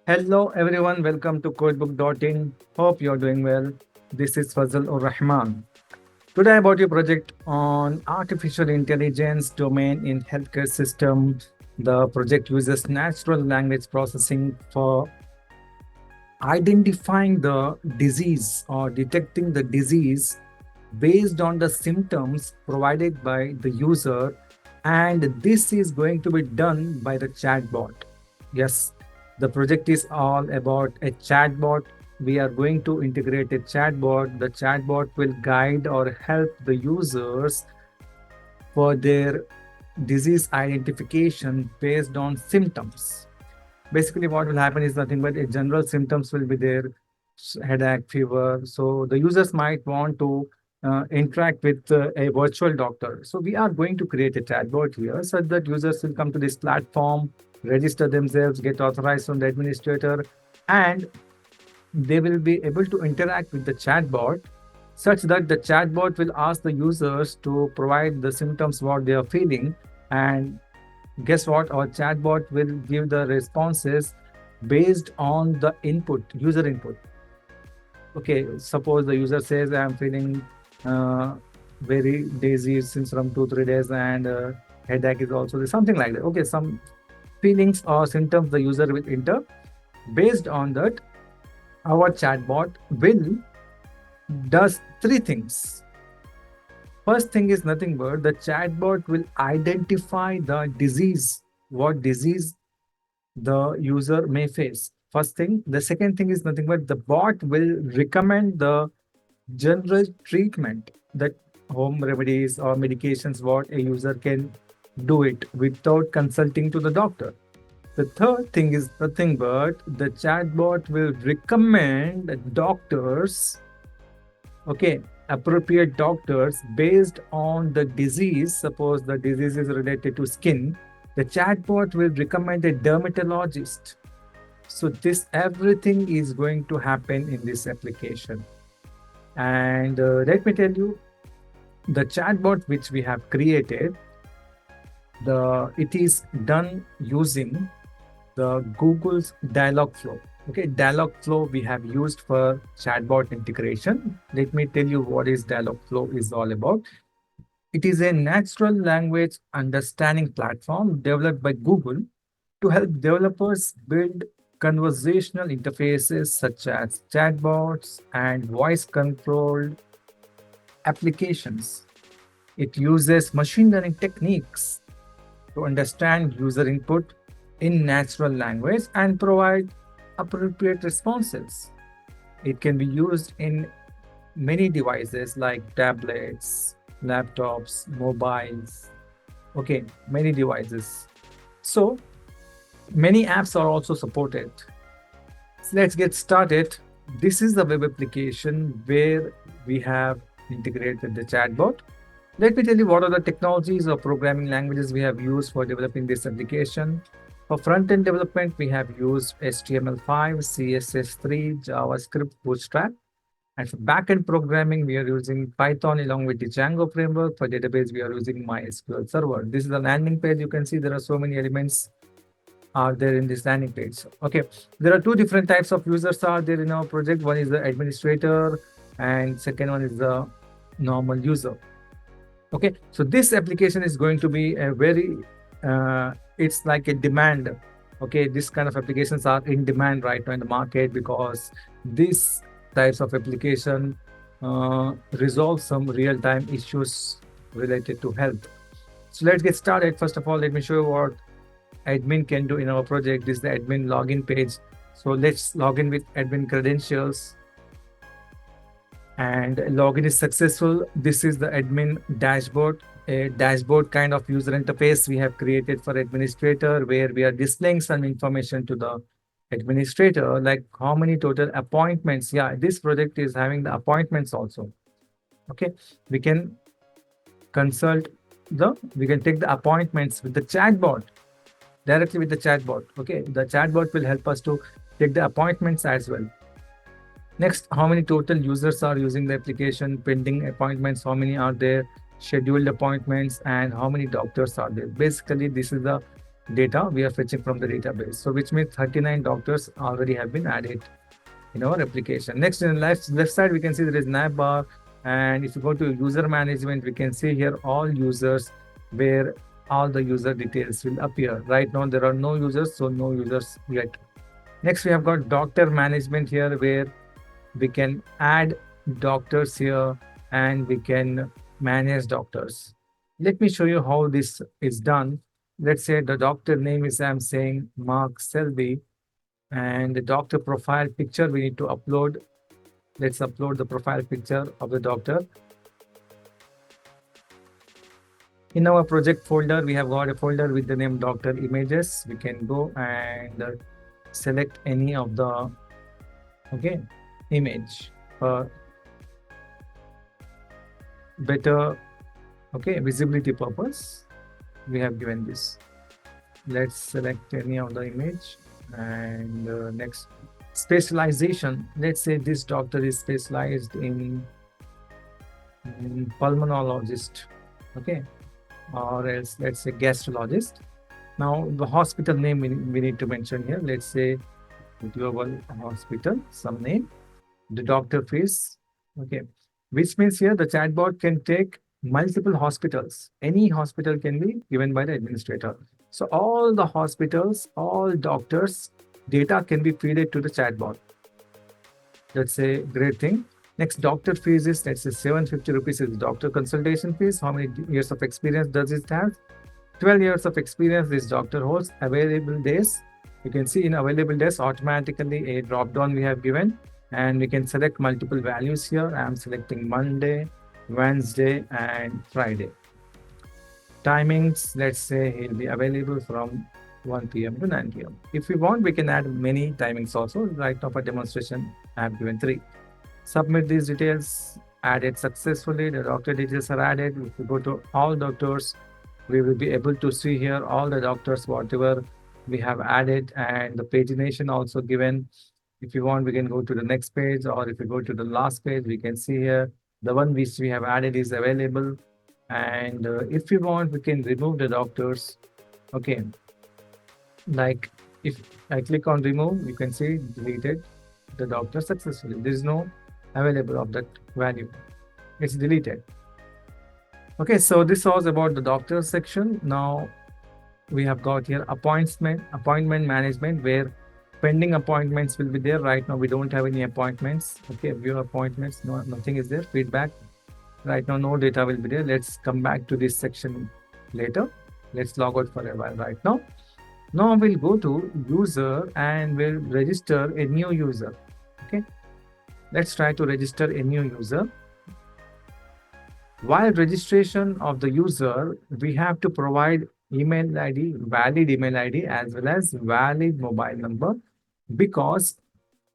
Hello everyone, welcome to codebook.in. Hope you're doing well. This is Fazal Ur Rahman. Today I brought you a project on artificial intelligence domain in healthcare system. The project uses natural language processing for identifying the disease or detecting the disease based on the symptoms provided by the user, and this is going to be done by the chatbot. Yes, the project is all about a chatbot. We are going to integrate a chatbot. The chatbot will guide or help the users for their disease identification based on symptoms. Basically, what will happen is nothing but a general symptoms will be there, headache, fever. So the users might want to interact with a virtual doctor. So we are going to create a chatbot here so that users will come to this platform, register themselves, get authorized from the administrator, and they will be able to interact with the chatbot such that the chatbot will ask the users to provide the symptoms what they are feeling, and guess what, our chatbot will give the responses based on the input, user input. Okay, suppose the user says I'm feeling uh, very dizzy since from 2 3 days, and headache is also there, something like that. Okay, some feelings or symptoms the user will enter. Based on that, our chatbot will does three things. First thing is nothing but the chatbot will identify the disease, what disease the user may face. First thing. The second thing is nothing but the bot will recommend the general treatment, that home remedies or medications what a user can do it without consulting to the doctor. The third thing is nothing but the chatbot will recommend doctors, okay, appropriate doctors based on the disease. Suppose the disease is related to skin, the chatbot will recommend a dermatologist. So this everything is going to happen in this application. And let me tell you, the chatbot which we have created, it is done using the Google's Dialogflow. Okay, Dialogflow we have used for chatbot integration. Let me tell you what is Dialogflow is all about. It is a natural language understanding platform developed by Google to help developers build conversational interfaces such as chatbots and voice controlled applications. It uses machine learning techniques to understand user input in natural language and provide appropriate responses. It can be used in many devices like tablets, laptops, mobiles, okay, many devices. So many apps are also supported. So let's get started. This is the web application where we have integrated the chatbot. Let me tell you what are the technologies or programming languages we have used for developing this application. For front-end development, we have used HTML5, CSS3, JavaScript, Bootstrap. And for backend programming, we are using Python along with the Django framework. For database, we are using MySQL Server. This is the landing page. You can see there are so many elements are there in this landing page. Okay, there are two different types of users are there in our project. One is the administrator, and second one is the normal user. Okay, so this application is going to be a very it's like a demand. Okay, this kind of applications are in demand right now in the market because these types of application resolve some real-time issues related to health. So let's get started. First of all, let me show you what admin can do in our project. This is the admin login page. So let's log in with admin credentials, and login is successful. This is the admin dashboard, a dashboard kind of user interface we have created for administrator, where we are displaying some information to the administrator, like how many total appointments. Yeah, this project is having the appointments also. Okay, we can we can take the appointments with the chatbot, directly with the chatbot. Okay, the chatbot will help us to take the appointments as well. Next, how many total users are using the application, pending appointments, how many are there, scheduled appointments, and how many doctors are there. Basically, this is the data we are fetching from the database. So which means 39 doctors already have been added in our application. Next, in the left side, we can see there is nav bar. And if you go to user management, we can see here all users, where all the user details will appear. Right now, there are no users, so no users yet. Next, we have got doctor management here, where we can add doctors here and we can manage doctors. Let me show you how this is done. Let's say the doctor name is, I'm saying, Mark Selby, and the doctor profile picture we need to upload. Let's upload the profile picture of the doctor. In our project folder, we have got a folder with the name doctor images. We can go and select any of the image for better visibility purpose. We have given this. Let's select any of the image. And next, specialization. Let's say this doctor is specialized in pulmonologist, or else let's say gastrologist. Now the hospital name we need to mention here. Let's say Global Hospital, some name. The doctor fees, which means here the chatbot can take multiple hospitals. Any hospital can be given by the administrator. So all the hospitals, all doctors, data can be fed to the chatbot. That's a great thing. Next, doctor fees is, let's say 750 rupees is doctor consultation fees. How many years of experience does it have? 12 years of experience this doctor holds. Available days. You can see in available days, automatically a drop down we have given, and we can select multiple values here. I'm selecting Monday, Wednesday, and Friday. Timings, let's say he'll be available from 1 p.m. to 9 p.m. If we want, we can add many timings also. Right now for demonstration, I have given 3. Submit these details, added successfully. The doctor details are added. If we go to all doctors, we will be able to see here all the doctors, whatever we have added, and the pagination also given. If you want, we can go to the next page, or if you go to the last page, we can see here the one which we have added is available. And if you want, we can remove the doctors. Like if I click on remove, you can see deleted the doctor successfully. There is no available of that value. It's deleted. So this was about the doctor section. Now we have got here appointment management, where pending appointments will be there. Right now we don't have any appointments. View appointments, no, nothing is there. Feedback, right now no data will be there. Let's come back to this section later. Let's log out for a while right now. Now we'll go to user and we'll register a new user. Let's try to register a new user. While registration of the user, we have to provide email ID, valid email ID, as well as valid mobile number, because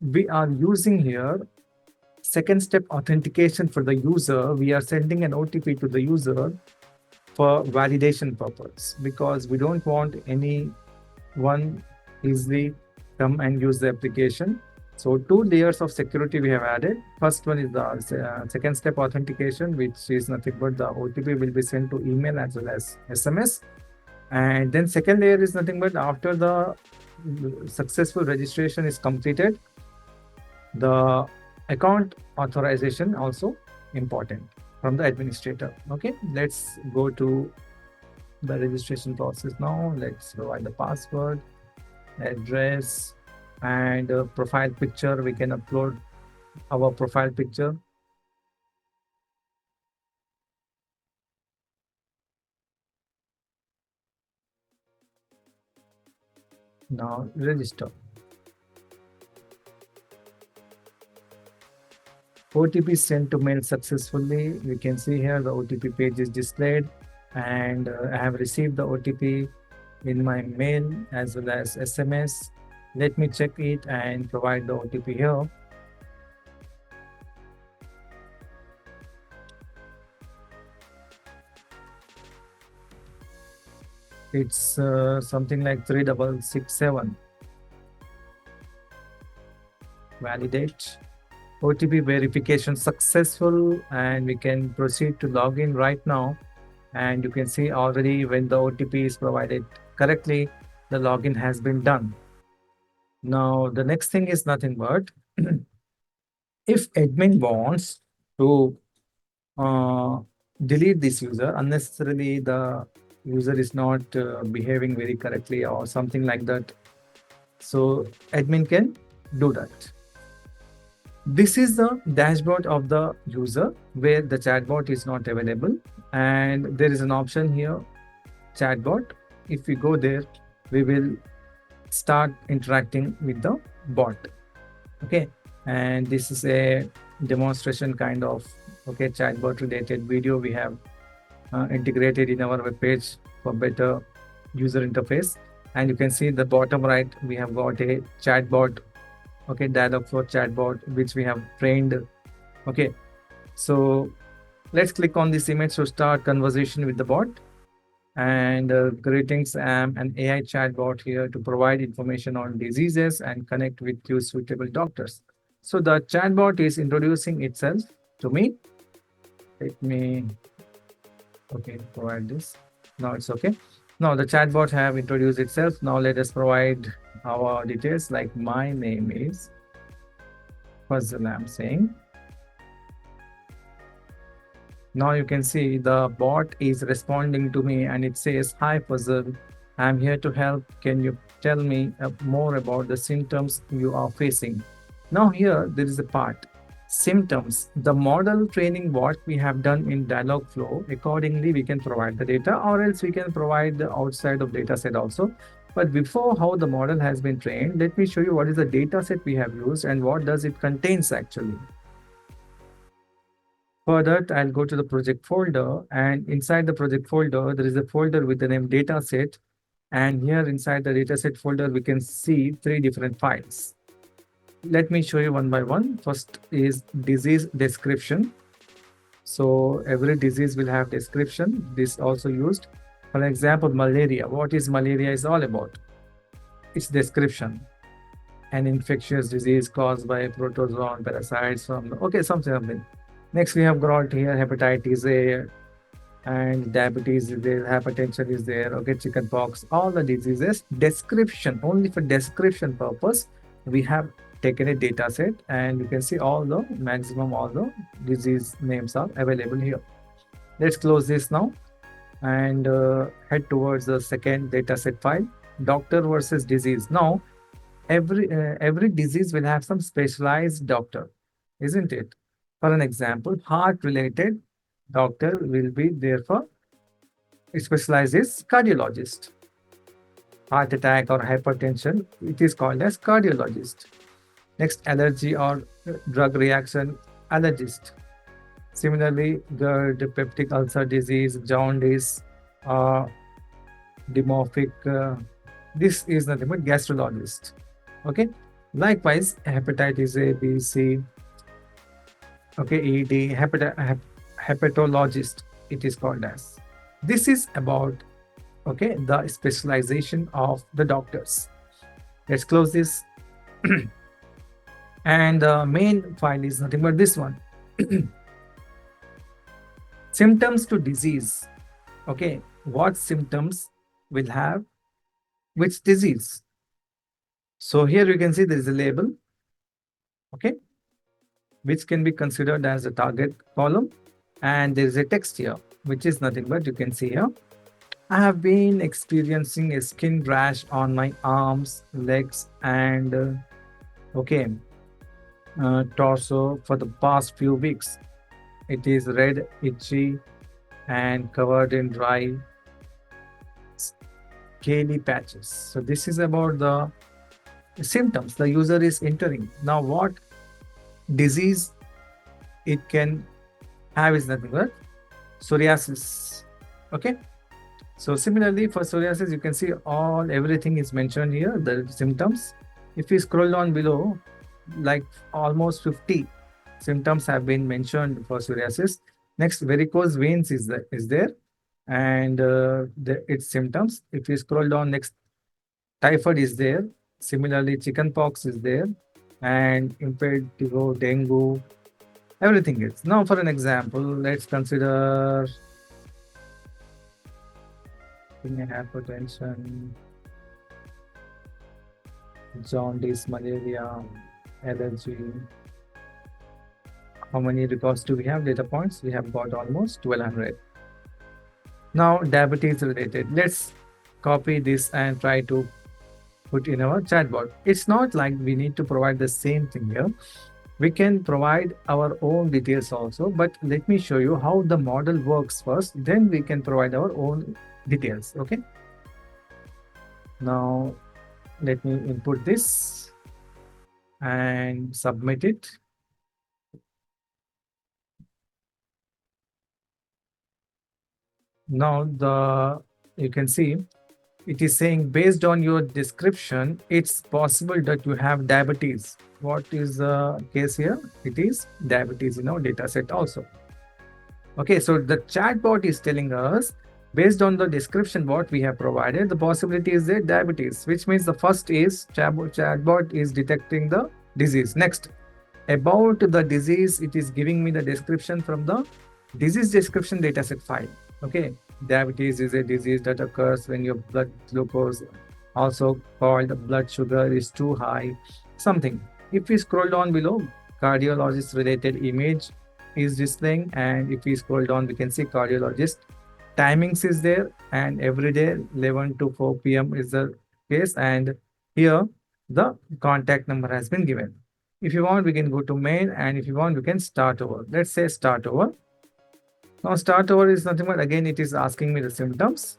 we are using here second step authentication for the user. We are sending an OTP to the user for validation purpose, because we don't want anyone easily come and use the application. So 2 layers of security we have added. First one is the second step authentication, which is nothing but the OTP will be sent to email as well as SMS. And then second layer is nothing but after the successful registration is completed, the account authorization also important from the administrator. Let's go to the registration process now. Let's provide the password, address, and profile picture. We can upload our profile picture. Now register. OTP sent to mail successfully. We can see here the OTP page is displayed, and I have received the OTP in my mail as well as SMS. Let me check it and provide the OTP here. It's something like 3667. Validate. OTP verification successful, and we can proceed to log in right now. And you can see already when the OTP is provided correctly, the login has been done. Now, the next thing is nothing but if admin wants to uh, delete this user, unnecessarily the user is not behaving very correctly or something like that. So admin can do that. This is the dashboard of the user where the chatbot is not available. And there is an option here, chatbot. If we go there, we will start interacting with the bot. Okay. And this is a demonstration kind of chatbot related video we have integrated in our web page for better user interface. And you can see the bottom right, we have got a chatbot, Dialogflow chatbot, which we have trained. Okay, so let's click on this image to start conversation with the bot. And greetings, I'm an AI chatbot here to provide information on diseases and connect with you suitable doctors. So the chatbot is introducing itself to me. Let me provide this. Now it's okay. Now the chatbot have introduced itself. Now let us provide our details, like my name is Fazil, I'm saying. Now you can see the bot is responding to me and it says, "Hi Fazil, I'm here to help. Can you tell me more about the symptoms you are facing?" Now here there is a part, symptoms. The model training what we have done in Dialogflow, accordingly we can provide the data, or else we can provide the outside of data set also. But before how the model has been trained, let me show you what is the data set we have used and what does it contains actually. For that, I'll go to the project folder, and inside the project folder, there is a folder with the name dataset. And here inside the dataset folder, we can see 3 different files. Let me show you one by one. First is disease description. So every disease will have description. This also used. For example, malaria. What is malaria is all about? Its description. An infectious disease caused by protozoan parasites from something. Next, we have got here hepatitis A and diabetes is there, hypertension is there, chickenpox, all the diseases. Description, only for description purpose, we have taken a data set, and you can see all the disease names are available here. Let's close this now and head towards the second data set file, doctor versus disease. Now, every disease will have some specialized doctor, isn't it? For an example, heart-related doctor will be there for specialized is cardiologist. Heart attack or hypertension, it is called as cardiologist. Next, allergy or drug reaction, allergist. Similarly, GERD, peptic ulcer disease, jaundice, dimorphic, this is nothing but gastrologist. Okay. Likewise, hepatitis A, B, C, ED, hepatologist, it is called as. This is about the specialization of the doctors. Let's close this. And the main file is nothing but this one. Symptoms to disease. Okay, what symptoms will have which disease? So here you can see there is a label, which can be considered as a target column, and there is a text here, which is nothing but you can see here. I have been experiencing a skin rash on my arms, legs, and torso for the past few weeks. It is red, itchy, and covered in dry, scaly patches. So this is about the symptoms the user is entering. Now, what disease it can have is nothing but psoriasis. Okay. So similarly for psoriasis, you can see everything is mentioned here, the symptoms. If you scroll down below, like almost 50 symptoms have been mentioned for psoriasis. Next, varicose veins is there, and its symptoms. If you scroll down, next, typhoid is there. Similarly, chickenpox is there, and impetigo, dengue, everything is. Now, for an example, let's consider hypertension. jaundice, malaria, allergy. How many records do we have? Data points? We have got almost 1200. Now, diabetes related. Let's copy this and try to put in our chatbot. It's not like we need to provide the same thing here. We can provide our own details also, but let me show you how the model works first, then we can provide our own details. Okay. Now, let me input this and submit it. Now you can see it is saying based on your description, it's possible that you have diabetes. What is the case here? It is diabetes in our data set also. Okay, so the chatbot is telling us based on the description what we have provided, the possibility is that diabetes, which means the first is chatbot is detecting the disease. Next, about the disease, it is giving me the description from the disease description dataset file. Okay, diabetes is a disease that occurs when your blood glucose, also called blood sugar, is too high. Something. If we scroll down below, cardiologist related image is displaying, and if we scroll down, we can see cardiologist timings is there, and every day 11 to 4 p.m. is the case, and here the contact number has been given. If you want, we can go to main, and if you want, we can start over. Let's say start over. Now start over is nothing but, again, it is asking me the symptoms.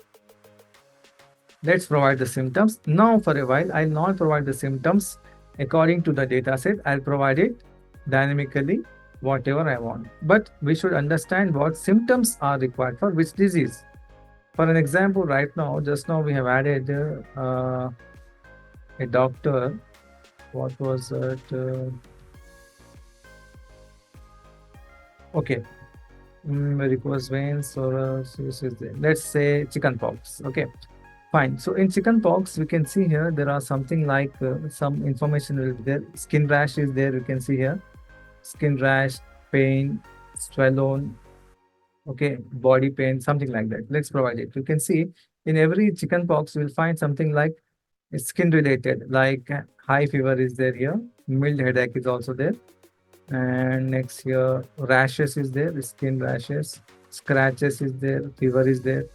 Let's provide the symptoms. Now for a while, I'll not provide the symptoms according to the data set. I'll provide it dynamically, whatever I want. But we should understand what symptoms are required for which disease. For an example, right now, just now we have added a doctor. What was it? Okay. Varicose veins, psoriasis is there. Let's say chickenpox. Okay, fine. So in chickenpox, we can see here there are something like some information will be there. Skin rash is there. You can see here, skin rash, pain, swollen. Okay, body pain, something like that. Let's provide it. You can see in every chickenpox, you'll find something like skin related, like high fever is there here. Mild headache is also there. And next here, rashes is there, skin rashes, scratches is there, fever is there.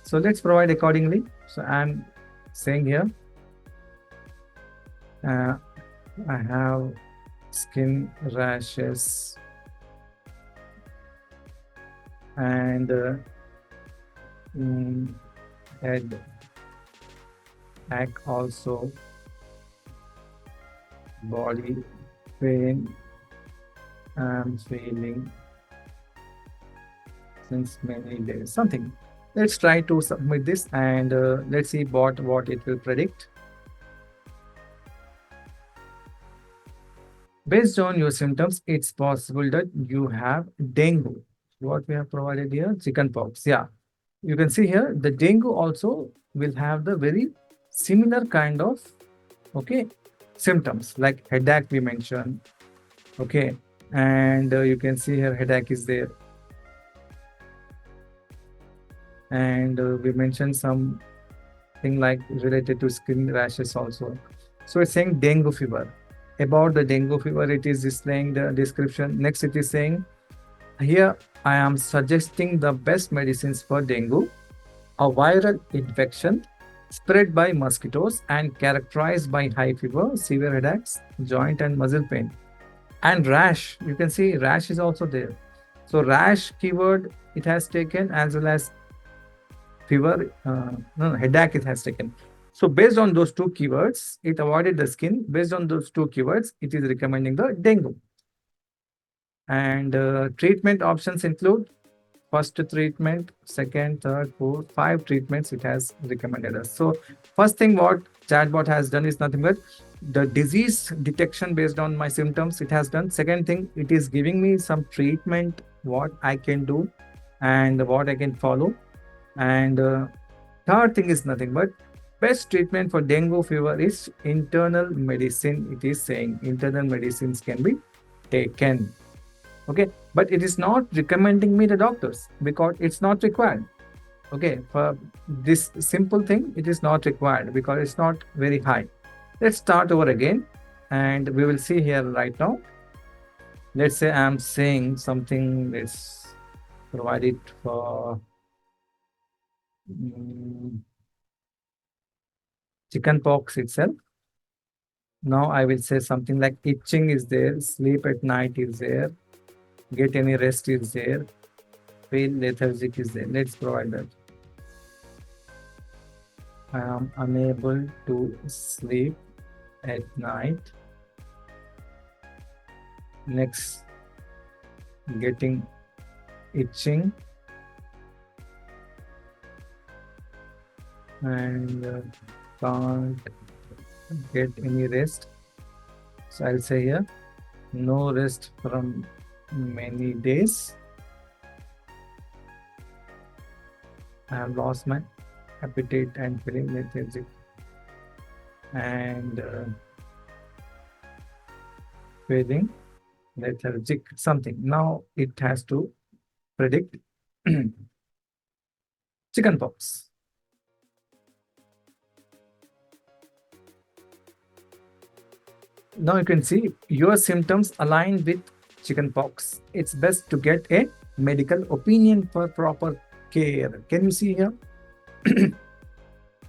So let's provide accordingly. So I'm saying here, I have skin rashes and head ache also, body pain I'm feeling since many days. Something. Let's try to submit this, and let's see what it will predict. Based on your symptoms, it's possible that you have dengue. What we have provided here, chickenpox. Yeah, you can see here the dengue also will have the very similar kind of symptoms like headache we mentioned. Okay, and you can see here headache is there, and we mentioned something like related to skin rashes also. So it's saying dengue fever. About the dengue fever, it is displaying the description. Next, it is saying here I am suggesting the best medicines for dengue, a viral infection spread by mosquitoes and characterized by high fever, severe headaches, joint and muscle pain, and rash. You can see rash is also there. So rash keyword it has taken, as well as fever, headache it has taken. So based on those two keywords, it avoided the skin. Based on those two keywords, it is recommending the dengue. And treatment options include first treatment, second, third, fourth, 5 treatments it has recommended us. So first thing what chatbot has done is nothing but the disease detection based on my symptoms it has done. Second thing, it is giving me some treatment, what I can do and what I can follow. And third thing is nothing but best treatment for dengue fever is internal medicine. It is saying internal medicines can be taken. Okay, but it is not recommending me the doctors because it's not required. Okay, for this simple thing, it is not required because it's not very high. Let's start over again, and we will see here right now. Let's say I'm saying something. Let's provide it for chicken pox itself. Now I will say something like itching is there, sleep at night is there, get any rest is there, feel lethargic is there. Let's provide that. I am unable to sleep at night. Next, getting itching and can't get any rest. So I'll say here, no rest from many days. I have lost my appetite and feeling lethargic. And feeling lethargic, something. Now it has to predict chickenpox. Now you can see your symptoms align with chickenpox. It's best to get a medical opinion for proper care. Can you see here?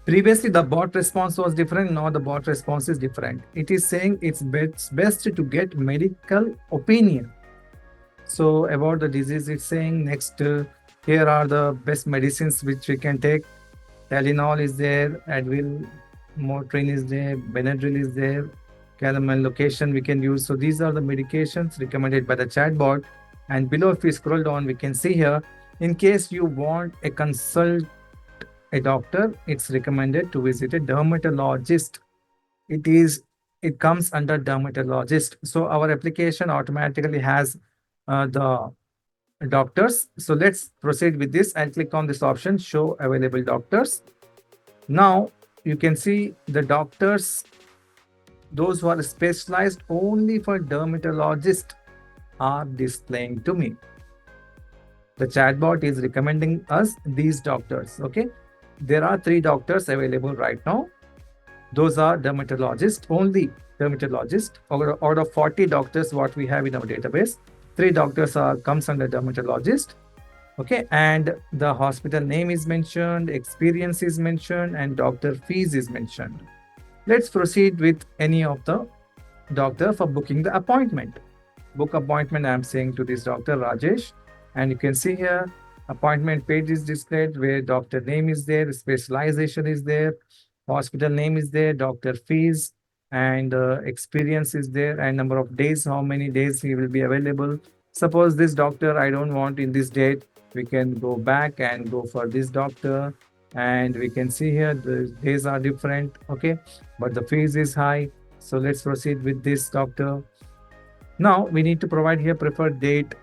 Previously, the bot response was different. Now the bot response is different. It is saying it's best to get medical opinion. So about the disease, it's saying next, here are the best medicines which we can take. Tylenol is there, Advil, Motrin is there, Benadryl is there, calomel location we can use. So these are the medications recommended by the chatbot. And below, if we scroll down, we can see here, in case you want a consult a doctor, it's recommended to visit a dermatologist. It comes under dermatologist. So our application automatically has the doctors. So let's proceed with this. I'll click on this option, show available doctors. Now you can see the doctors, those who are specialized only for dermatologist, are displaying to me. The chatbot is recommending us these doctors. Okay, there are 3 doctors available right now. Those are dermatologists, only dermatologist. Out of 40 doctors what we have in our database, 3 doctors comes under dermatologist. Okay, and the hospital name is mentioned, experience is mentioned, and doctor fees is mentioned. Let's proceed with any of the doctor for booking the appointment. Book appointment, I'm saying to this doctor Rajesh, and you can see here appointment page is displayed where doctor name is there, specialization is there, hospital name is there, doctor fees, and experience is there, and number of days, how many days he will be available. Suppose this doctor I don't want in this date, we can go back and go for this doctor, and we can see here the days are different. Okay, but the fees is high. So let's proceed with this doctor. Now we need to provide here preferred date.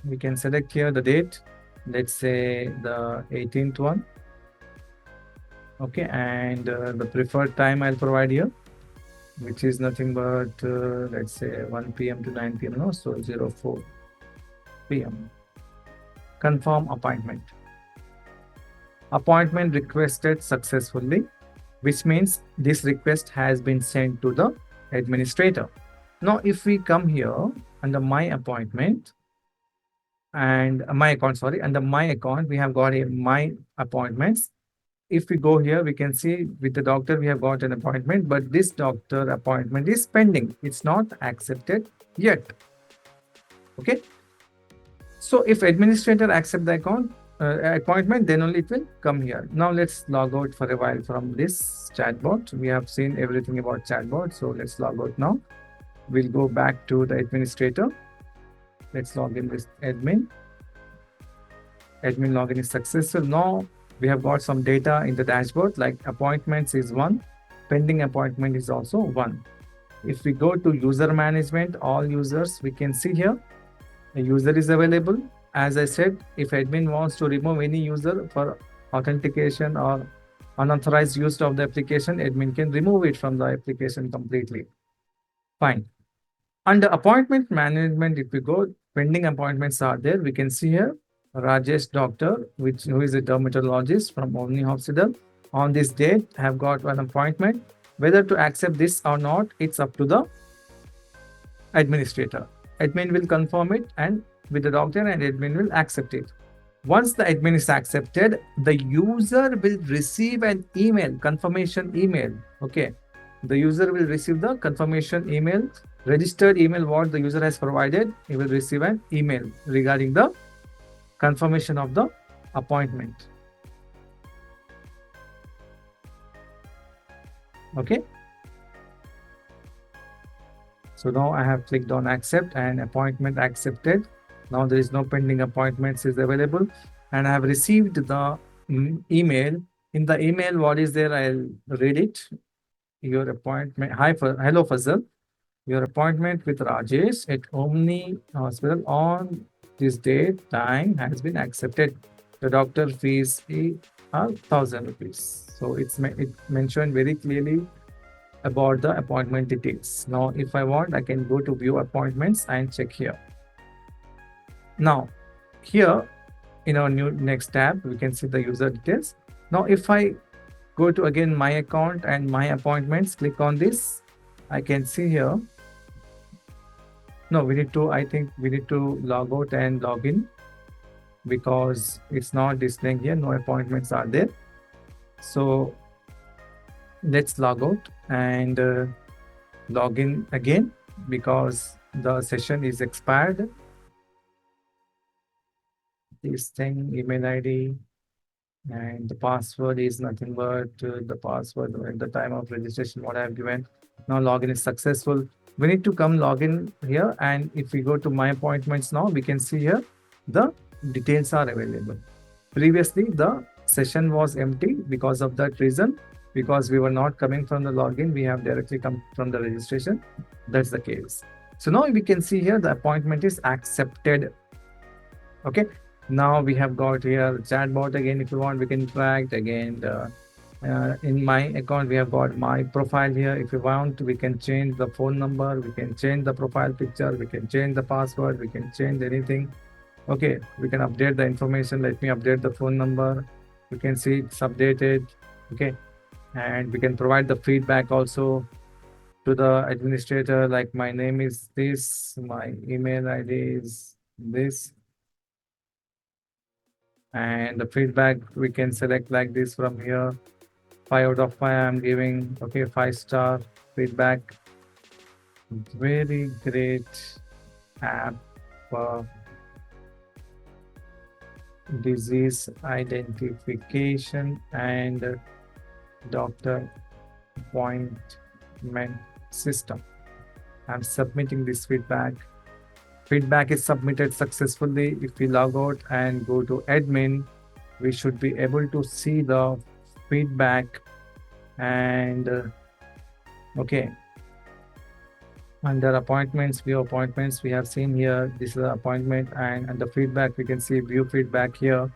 We can select here the date, let's say the 18th one. Okay, and the preferred time I'll provide here, which is nothing but let's say 1 p.m. to 9 p.m. No, so 04 p.m. Confirm appointment. Appointment requested successfully, which means this request has been sent to the administrator. Now, if we come here under my appointment and my account, sorry, under my account, we have got a my appointments. If we go here, we can see with the doctor, we have got an appointment, but this doctor appointment is pending. It's not accepted yet. Okay. So if administrator accept the account appointment, then only it will come here. Now let's log out for a while from this chatbot. We have seen everything about chatbot. So let's log out now. We'll go back to the administrator. Let's log in with admin. Admin login is successful. Now we have got some data in the dashboard, like appointments is 1, pending appointment is also 1. If we go to user management, all users, we can see here a user is available. As I said, if admin wants to remove any user for authentication or unauthorized use of the application, admin can remove it from the application completely. Fine. Under appointment management, if we go, pending appointments are there. We can see here Rajesh doctor, who is a dermatologist from Omni Hospital. On this date, have got an appointment. Whether to accept this or not, it's up to the administrator. Admin will confirm it and with the doctor, and admin will accept it. Once the admin is accepted, the user will receive an email, confirmation email. Okay. The user will receive the confirmation email, registered email what the user has provided. He will receive an email regarding the confirmation of the appointment. Okay. So now I have clicked on accept and appointment accepted. Now there is no pending appointments is available, and I have received the email. In the email, what is there? I'll read it. Your appointment. Hello, Fazal. Your appointment with Rajesh at Omni Hospital on this date time has been accepted. The doctor fees is 1,000 rupees. So it mentioned very clearly about the appointment details. Now, if I want, I can go to view appointments and check here. Now, here in our new next tab, we can see the user details. Now, if I go to again my account and my appointments, click on this, I can see here. No, I think we need to log out and log in because it's not displaying here. No appointments are there. So let's log out and log in again because the session is expired. This thing, email ID, and the password is nothing but the password at the time of registration what I have given. Now login is successful. We need to come log in here, and if we go to my appointments now, we can see here the details are available. Previously the session was empty because of that reason, because we were not coming from the login, we have directly come from the registration. That's the case. So now we can see here the appointment is accepted. Okay. Now we have got here chatbot again. If you want, we can interact again. In my account, we have got my profile here. If you want, we can change the phone number, we can change the profile picture, we can change the password, we can change anything. Okay, we can update the information. Let me update the phone number. You can see it's updated. Okay, and we can provide the feedback also to the administrator, like my name is this, my email ID is this. And the feedback we can select like this from here. 5 out of 5 I'm giving. Okay, 5-star feedback. Very great app for disease identification and doctor appointment system. I'm submitting this feedback. Feedback is submitted successfully. If we log out and go to admin, we should be able to see the feedback. And okay, under appointments, view appointments, we have seen here this is the appointment, and under feedback we can see view feedback here.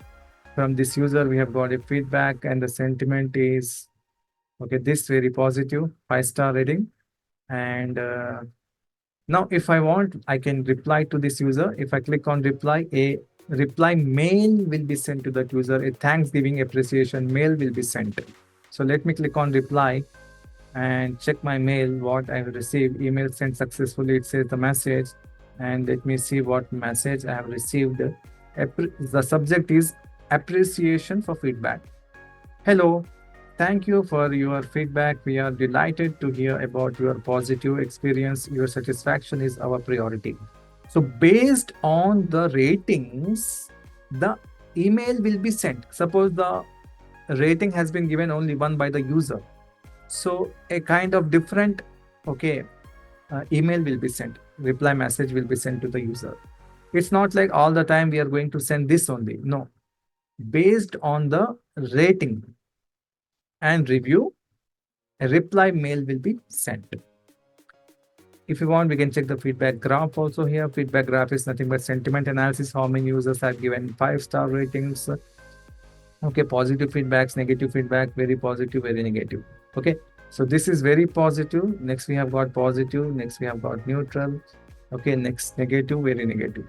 From this user we have got a feedback, and the sentiment is okay, this very positive, 5-star rating. And now if I want, I can reply to this user. If I click on reply, a reply mail will be sent to that user. A Thanksgiving appreciation mail will be sent. So let me click on reply and check my mail, what I have received. Email sent successfully, it says the message. And let me see what message I have received. The subject is appreciation for feedback. Hello, thank you for your feedback. We are delighted to hear about your positive experience. Your satisfaction is our priority. So based on the ratings, the email will be sent. Suppose the rating has been given only 1 by the user. So a kind of different, okay, email will be sent. Reply message will be sent to the user. It's not like all the time we are going to send this only. No. Based on the rating and review, a reply mail will be sent. If you want, we can check the feedback graph also here. Feedback graph is nothing but sentiment analysis. How many users have given 5-star ratings? Okay, positive feedbacks, negative feedback, very positive, very negative. Okay, so this is very positive. Next we have got positive. Next we have got neutral. Okay, next negative, very negative.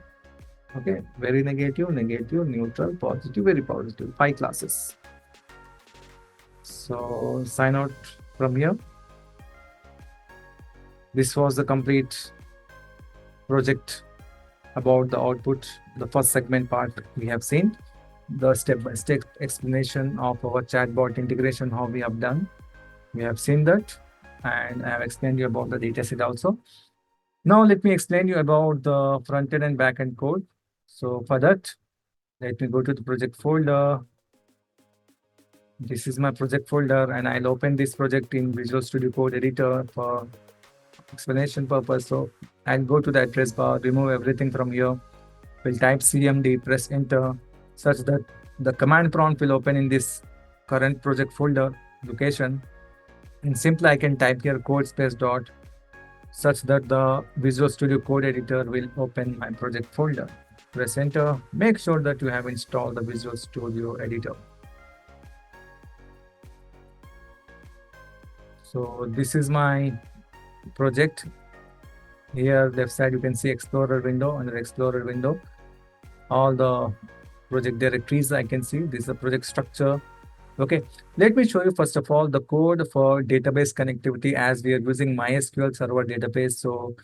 Okay, very negative, negative, neutral, positive, very positive. 5 classes. So sign out from here. This was the complete project about the output. The first segment part we have seen, the step-by-step explanation of our chatbot integration, how we have done. We have seen that, and I have explained you about the dataset also. Now let me explain you about the front-end and back-end code. So for that, let me go to the project folder. This is my project folder, and I'll open this project in Visual Studio Code Editor for explanation purpose. So I'll go to the address bar, remove everything from here. We'll type cmd, press enter, such that the command prompt will open in this current project folder location. And simply I can type here code space dot, such that the Visual Studio Code Editor will open my project folder. Press enter. Make sure that you have installed the Visual Studio Editor. So this is my project. Here left side you can see Explorer window. Under Explorer window, all the project directories I can see. This is the project structure. Okay, let me show you first of all the code for database connectivity, as we are using MySQL server database. So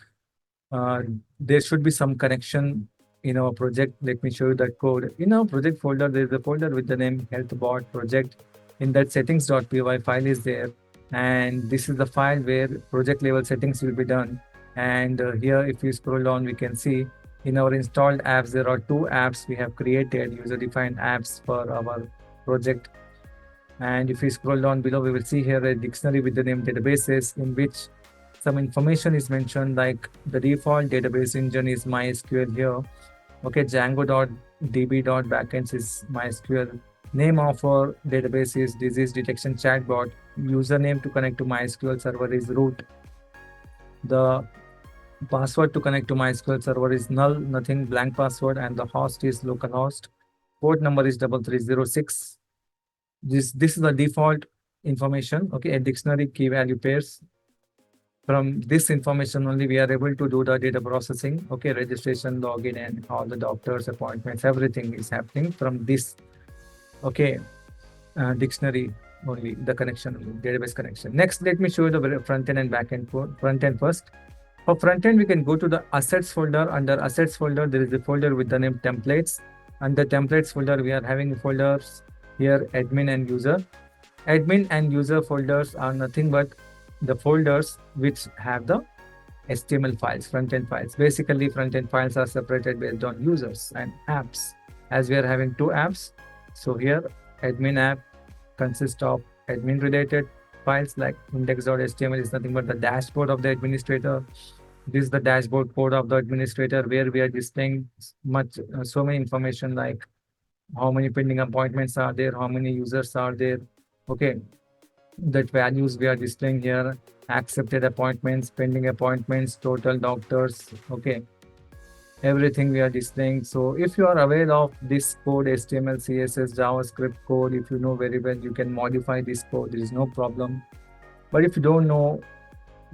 there should be some connection in our project. Let me show you that code. In our project folder, there is a folder with the name healthbot project. In that settings.py file is there. And this is the file where project level settings will be done. And here, if you scroll down, we can see in our installed apps, there are 2 apps we have created, user-defined apps for our project. And if we scroll down below, we will see here a dictionary with the name databases, in which some information is mentioned, like the default database engine is MySQL here. Okay, Django.db.backends is MySQL. Name of our database is disease detection chatbot. Username to connect to MySQL server is root. The password to connect to MySQL server is null, nothing, blank password, and the host is localhost. Port number is 3306. This is the default information. Okay, a dictionary key value pairs. From this information only we are able to do the data processing. Okay, registration, login, and all the doctors' appointments, everything is happening from this. Okay, dictionary only, the connection, database connection. Next, let me show you the front end and back end code. Front end first. For front end, we can go to the assets folder. Under assets folder, there is a folder with the name templates. Under templates folder, we are having folders here, admin and user. Admin and user folders are nothing but the folders which have the HTML files, front-end files. Basically, front-end files are separated based on users and apps. As we are having 2 apps, so here admin app consists of admin related files, like index.html is nothing but the dashboard of the administrator. This is the dashboard code of the administrator, where we are displaying so many information, like how many pending appointments are there, how many users are there. Okay, that values we are displaying here, accepted appointments, pending appointments, total doctors. Okay, everything we are displaying. So if you are aware of this code, HTML, CSS, JavaScript code, if you know very well, you can modify this code. There is no problem. But if you don't know,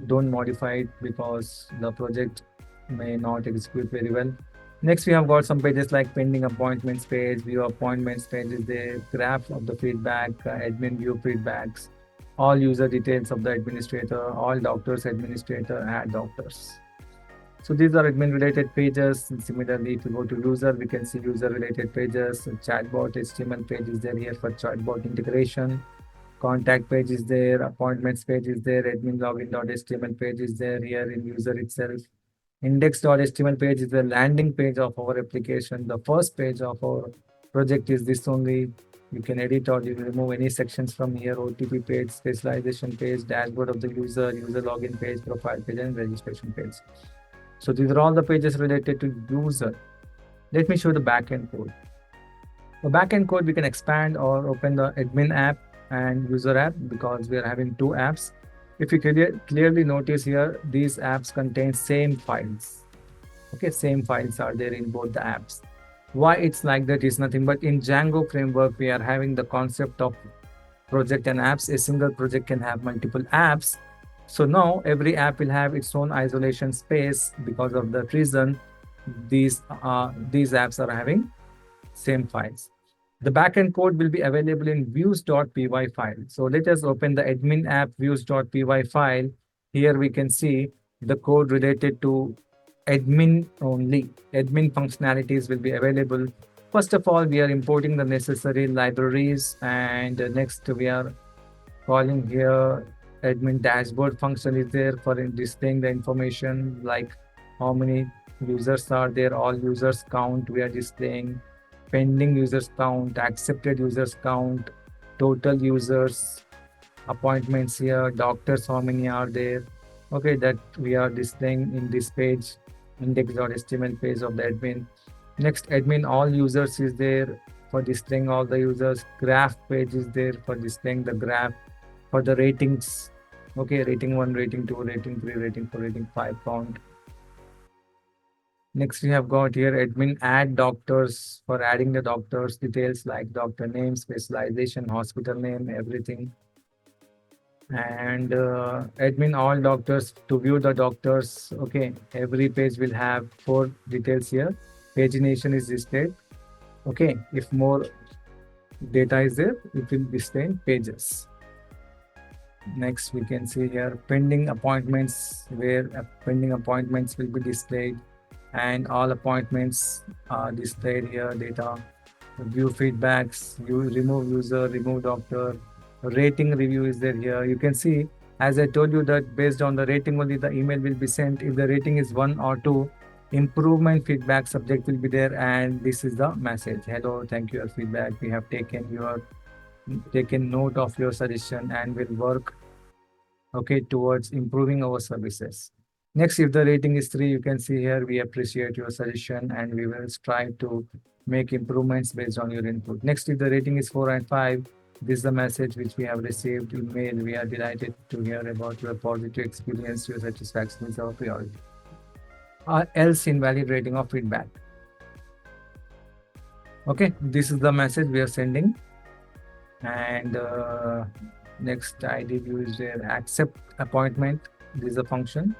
don't modify it, because the project may not execute very well. Next, we have got some pages like pending appointments page, view appointments page is there, graph of the feedback, admin view feedbacks, all user details of the administrator, all doctors, administrator, add doctors. So these are admin related pages. And similarly, if you go to user, we can see user related pages. Chatbot HTML page is there here for chatbot integration. Contact page is there, appointments page is there, admin login.html page is there here in user itself. Index.html page is the landing page of our application. The first page of our project is this only. You can edit or you can remove any sections from here. OTP page, specialization page, dashboard of the user, user login page, profile page, and registration page. So these are all the pages related to user. Let me show the backend code. For backend code, we can expand or open the admin app and user app, because we are having 2 apps. If you clearly notice here, these apps contain same files. Okay, same files are there in both the apps. Why it's like that is nothing but in Django framework, we are having the concept of project and apps. A single project can have multiple apps. So now every app will have its own isolation space. Because of that reason, these apps are having same files. The backend code will be available in views.py file. So let us open the admin app views.py file. Here we can see the code related to admin only. Admin functionalities will be available. First of all, we are importing the necessary libraries, and next we are calling here admin dashboard function is there for displaying the information like how many users are there, all users count we are displaying, pending users count, accepted users count, total users, appointments here, doctors how many are there. Okay, that we are displaying in this page, index.html page of the admin. Next, admin all users is there for displaying all the users. Graph page is there for displaying the graph. For the ratings, okay, rating 1, rating 2, rating 3, rating 4, rating 5 count. Next, we have got here admin add doctors for adding the doctors details like doctor name, specialization, hospital name, everything. And admin all doctors to view the doctors. Okay, every page will have 4 details here. Pagination is displayed. Okay, if more data is there, it will display in pages. Next, we can see here pending appointments, where pending appointments will be displayed, and all appointments are displayed here. Data, view feedbacks, you remove user, remove doctor, rating review is there here. You can see, as I told you, that based on the rating only the email will be sent. If the rating is 1 or 2, improvement feedback subject will be there, and this is the message: hello, thank you for your feedback, we have taken note of your suggestion and will work, okay, towards improving our services. Next, if the rating is 3, you can see here, we appreciate your suggestion and we will strive to make improvements based on your input. Next, if the rating is 4 and 5, this is the message which we have received email. We are delighted to hear about your positive experience. Your satisfaction is our priority. Or else invalid rating or feedback. Okay, this is the message we are sending. And next ID view is there. Accept appointment. This is a function.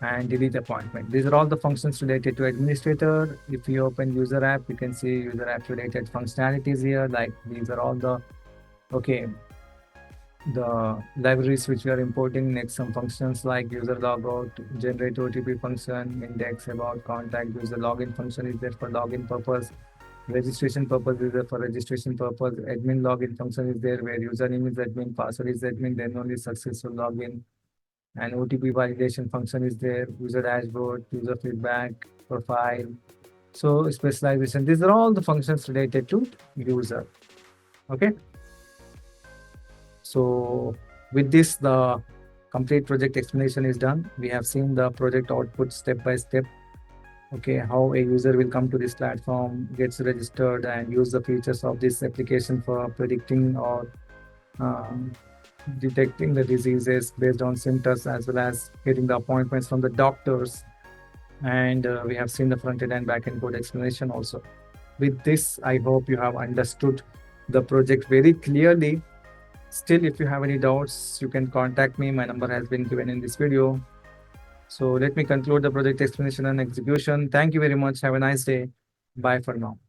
And delete appointment. These are all the functions related to administrator. If you open user app, you can see user app related functionalities here. Like these are all the, okay, the libraries which we are importing. Next, some functions like user logout, generate OTP function, index, about, contact, user login function is there for login purpose. Registration purpose is there for registration purpose. Admin login function is there where username is admin, password is admin, then only successful login. And OTP validation function is there, user dashboard, user feedback, profile. So specialization, these are all the functions related to user. Okay. So with this, the complete project explanation is done. We have seen the project output step by step. Okay, how a user will come to this platform, gets registered and use the features of this application for predicting or detecting the diseases based on symptoms, as well as getting the appointments from the doctors. And we have seen the front-end and back-end code explanation also. With this, I hope you have understood the project very clearly. Still, if you have any doubts, you can contact me. My number has been given in this video. So let me conclude the project explanation and execution. Thank you very much. Have a nice day. Bye for now.